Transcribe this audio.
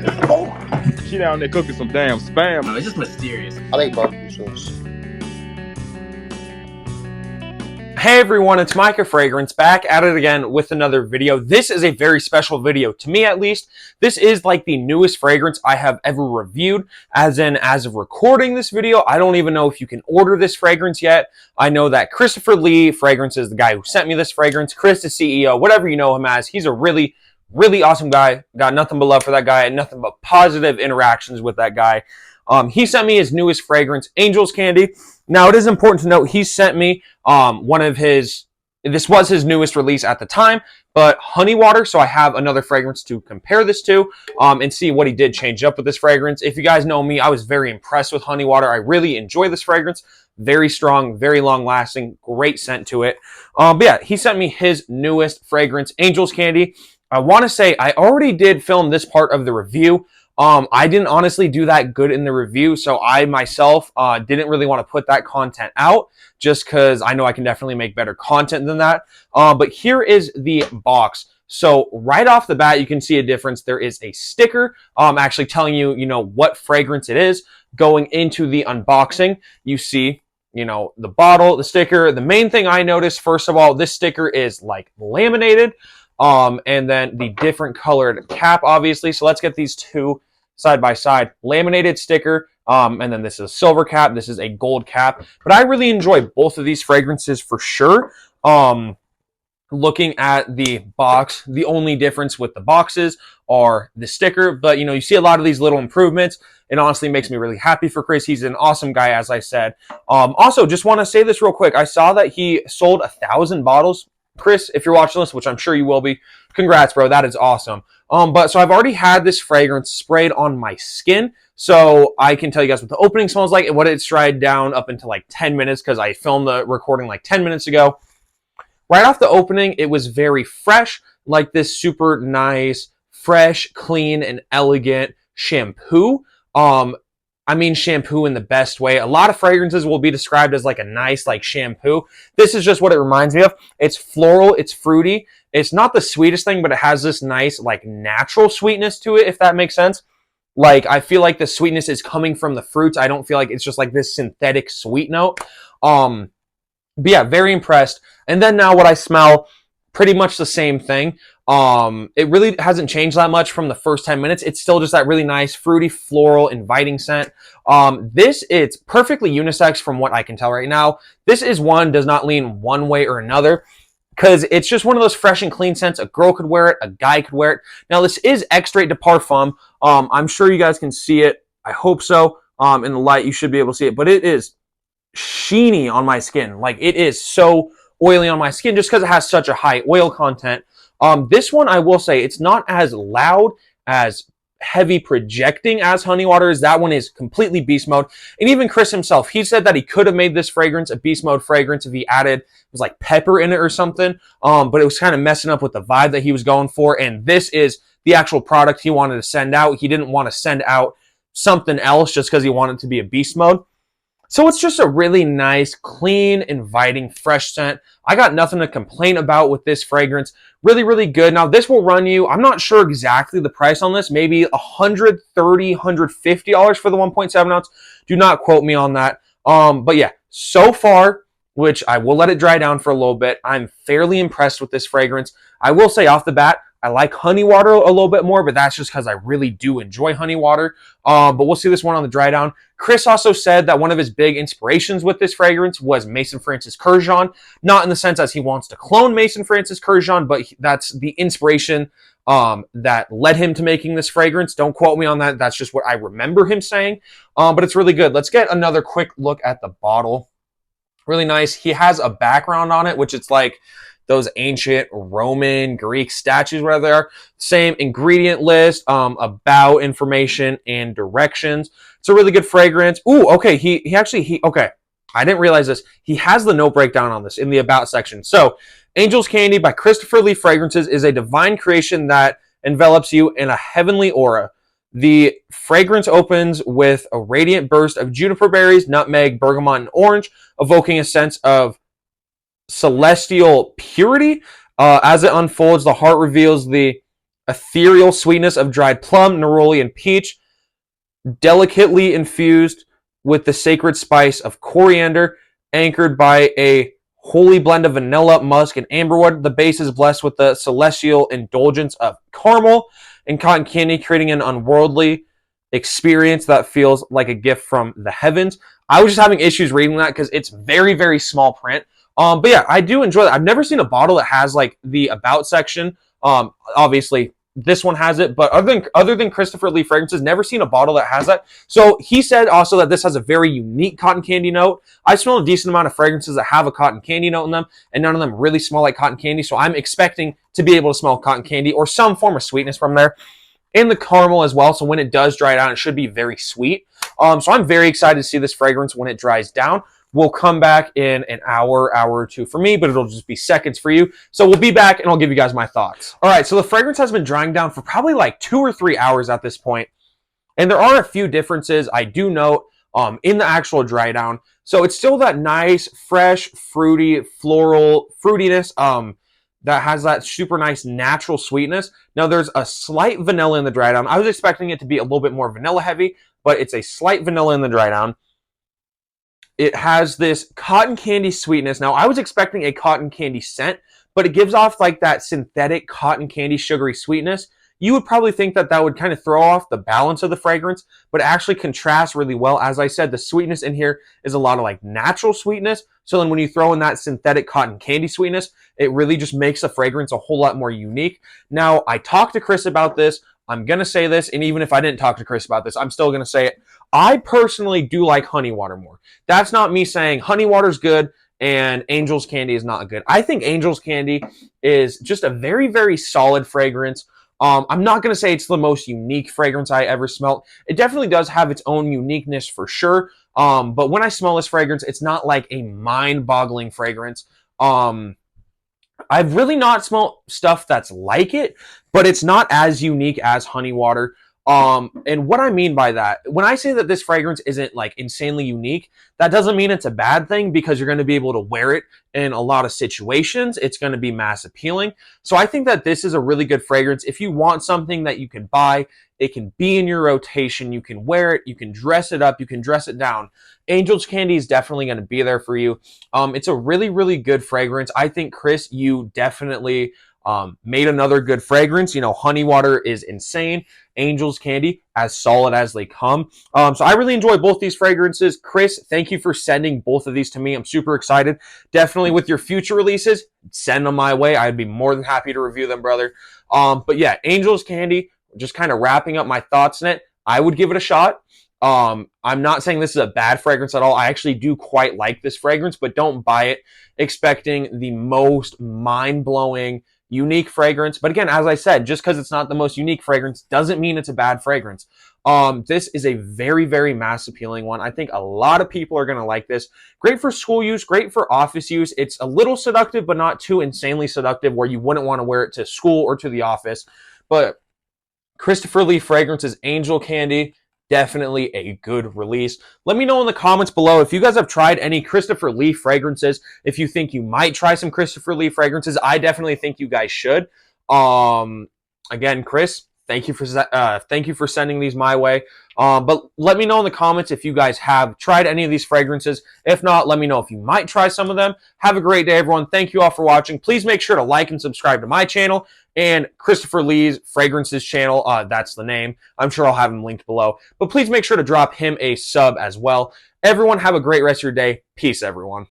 She down there cooking some damn spam. No, it's just mysterious. I like barbecue sauce. Hey everyone, it's Micah Fragrance back at it again with another video. This is a very special video, to me at least. This is like the newest fragrance I have ever reviewed, as of recording this video. I don't even know if you can order this fragrance yet. I know that Christopher Lee Fragrance is the guy who sent me this fragrance. Chris, the CEO, whatever you know him as. He's a really awesome guy. Got nothing but love for that guy and nothing but positive interactions with that guy. He sent me his newest fragrance, Angel's Candy. Now, it is important to note he sent me this was his newest release at the time, but Honey Water, so I have another fragrance to compare this to and see what he did change up with this fragrance. If you guys know me, I was very impressed with Honey Water. I really enjoy this fragrance. Very strong, very long-lasting, great scent to it. But yeah, he sent me his newest fragrance, Angel's Candy. I want to say I already did film this part of the review. I didn't honestly do that good in the review, so I myself didn't really want to put that content out just because I know I can definitely make better content than that. But here is the box. So right off the bat, you can see a difference. There is a sticker actually telling you, what fragrance it is. Going into the unboxing, you see, the bottle, the sticker. The main thing I noticed, first of all, this sticker is like laminated. And then the different colored cap, obviously. So let's get these two side by side. Laminated sticker, and then this is a silver cap. This is a gold cap. But I really enjoy both of these fragrances for sure. Looking at the box, the only difference with the boxes are the sticker. But, you see a lot of these little improvements. It honestly makes me really happy for Chris. He's an awesome guy, as I said. Also, just want to say this real quick. I saw that he sold 1,000 bottles. Chris, if you're watching this, which I'm sure you will be, congrats, bro. That is awesome. So I've already had this fragrance sprayed on my skin, so I can tell you guys what the opening smells like and what it's dried down up into like 10 minutes because I filmed the recording like 10 minutes ago. Right off the opening, it was very fresh, like this super nice, fresh, clean, and elegant shampoo. I mean shampoo in the best way. A lot of fragrances will be described as like a nice like shampoo. This is just what it reminds me of. It's floral, it's fruity. It's not the sweetest thing, but it has this nice like natural sweetness to it, if that makes sense. Like I feel like the sweetness is coming from the fruits. I don't feel like it's just like this synthetic sweet note. But yeah, very impressed. And then now what I smell, pretty much the same thing. It really hasn't changed that much from the first 10 minutes. It's still just that really nice, fruity, floral, inviting scent. It's perfectly unisex from what I can tell right now. This does not lean one way or another because it's just one of those fresh and clean scents. A girl could wear it, a guy could wear it. Now, this is Extrait de Parfum. I'm sure you guys can see it. I hope so. In the light, you should be able to see it, but it is sheeny on my skin. Like it is so oily on my skin just because it has such a high oil content. This one, I will say, it's not as loud, as heavy projecting as Honey Water is. That one is completely beast mode. And even Chris himself, he said that he could have made this fragrance a beast mode fragrance if he added, it was like pepper in it or something. But it was kind of messing up with the vibe that he was going for. And this is the actual product he wanted to send out. He didn't want to send out something else just because he wanted it to be a beast mode. So it's just a really nice, clean, inviting, fresh scent. I got nothing to complain about with this fragrance. Really, really good. Now, this will run you, I'm not sure exactly the price on this, maybe $130, $150 for the 1.7 ounce. Do not quote me on that. But yeah, so far, which I will let it dry down for a little bit, I'm fairly impressed with this fragrance. I will say off the bat, I like Honey Water a little bit more, but that's just because I really do enjoy Honey Water. But we'll see this one on the dry down. Chris also said that one of his big inspirations with this fragrance was Mason Francis Kurkdjian. Not in the sense as he wants to clone Mason Francis Kurkdjian, but that's the inspiration that led him to making this fragrance. Don't quote me on that. That's just what I remember him saying. But it's really good. Let's get another quick look at the bottle. Really nice. He has a background on it, which it's like those ancient Roman, Greek statues, whatever they are. Same ingredient list, about information and directions. It's a really good fragrance. Ooh, okay. Okay. I didn't realize this. He has the note breakdown on this in the about section. So, Angel's Candy by Christopher Lee Fragrances is a divine creation that envelops you in a heavenly aura. The fragrance opens with a radiant burst of juniper berries, nutmeg, bergamot, and orange, evoking a sense of celestial purity. As it unfolds, the heart reveals the ethereal sweetness of dried plum, neroli, and peach, delicately infused with the sacred spice of coriander, anchored by a holy blend of vanilla, musk, and amberwood. The base is blessed with the celestial indulgence of caramel and cotton candy, creating an unworldly experience that feels like a gift from the heavens. I was just having issues reading that because it's very, very small print. But yeah, I do enjoy that. I've never seen a bottle that has like the about section. Obviously, this one has it, but other than Christopher Lee Fragrances, never seen a bottle that has that. So he said also that this has a very unique cotton candy note. I smell a decent amount of fragrances that have a cotton candy note in them, and none of them really smell like cotton candy. So I'm expecting to be able to smell cotton candy or some form of sweetness from there. And the caramel as well. So when it does dry down, it should be very sweet. So I'm very excited to see this fragrance when it dries down. We'll come back in an hour or two for me, but it'll just be seconds for you. So we'll be back and I'll give you guys my thoughts. All right, so the fragrance has been drying down for probably like 2 or 3 hours at this point. And there are a few differences I do note in the actual dry down. So it's still that nice, fresh, fruity, floral fruitiness that has that super nice natural sweetness. Now there's a slight vanilla in the dry down. I was expecting it to be a little bit more vanilla heavy, but it's a slight vanilla in the dry down. It has this cotton candy sweetness. Now, I was expecting a cotton candy scent, but it gives off like that synthetic cotton candy sugary sweetness. You would probably think that that would kind of throw off the balance of the fragrance, but it actually contrasts really well. As I said, the sweetness in here is a lot of like natural sweetness. So then when you throw in that synthetic cotton candy sweetness, it really just makes the fragrance a whole lot more unique. Now, I talked to Chris about this. I'm going to say this, and even if I didn't talk to Chris about this, I'm still going to say it. I personally do like honey water more. That's not me saying honey water's good and Angel's Candy is not good. I think Angel's Candy is just a very, very solid fragrance. I'm not going to say it's the most unique fragrance I ever smelled. It definitely does have its own uniqueness for sure. But when I smell this fragrance, it's not like a mind-boggling fragrance. I've really not smelled stuff that's like it, but it's not as unique as honey water. And what I mean by that, when I say that this fragrance isn't like insanely unique, that doesn't mean it's a bad thing because you're going to be able to wear it in a lot of situations. It's going to be mass appealing. So I think that this is a really good fragrance. If you want something that you can buy, it can be in your rotation. You can wear it. You can dress it up. You can dress it down. Angel's Candy is definitely going to be there for you. It's a really, really good fragrance. I think, Chris, you definitely made another good fragrance. You know, honey water is insane. Angel's Candy, as solid as they come. So I really enjoy both these fragrances. Chris, thank you for sending both of these to me. I'm super excited. Definitely with your future releases, send them my way. I'd be more than happy to review them, brother. But yeah, Angel's Candy, just kind of wrapping up my thoughts in it. I would give it a shot. I'm not saying this is a bad fragrance at all. I actually do quite like this fragrance, but don't buy it expecting the most mind-blowing, unique fragrance. But again, as I said, just because it's not the most unique fragrance doesn't mean it's a bad fragrance. This is a very, very mass appealing one. I think a lot of people are going to like this. Great for school use, great for office use. It's a little seductive, but not too insanely seductive where you wouldn't want to wear it to school or to the office. But Christopher Lee Fragrances Angel Candy, definitely a good release. Let me know in the comments below if you guys have tried any Christopher Lee fragrances. If you think you might try some Christopher Lee fragrances, I definitely think you guys should. Again, Chris, thank you for sending these my way. But let me know in the comments if you guys have tried any of these fragrances. If not, let me know if you might try some of them. Have a great day, everyone. Thank you all for watching. Please make sure to like and subscribe to my channel and Christopher Lee's Fragrances channel. That's the name. I'm sure I'll have him linked below. But please make sure to drop him a sub as well. Everyone have a great rest of your day. Peace, everyone.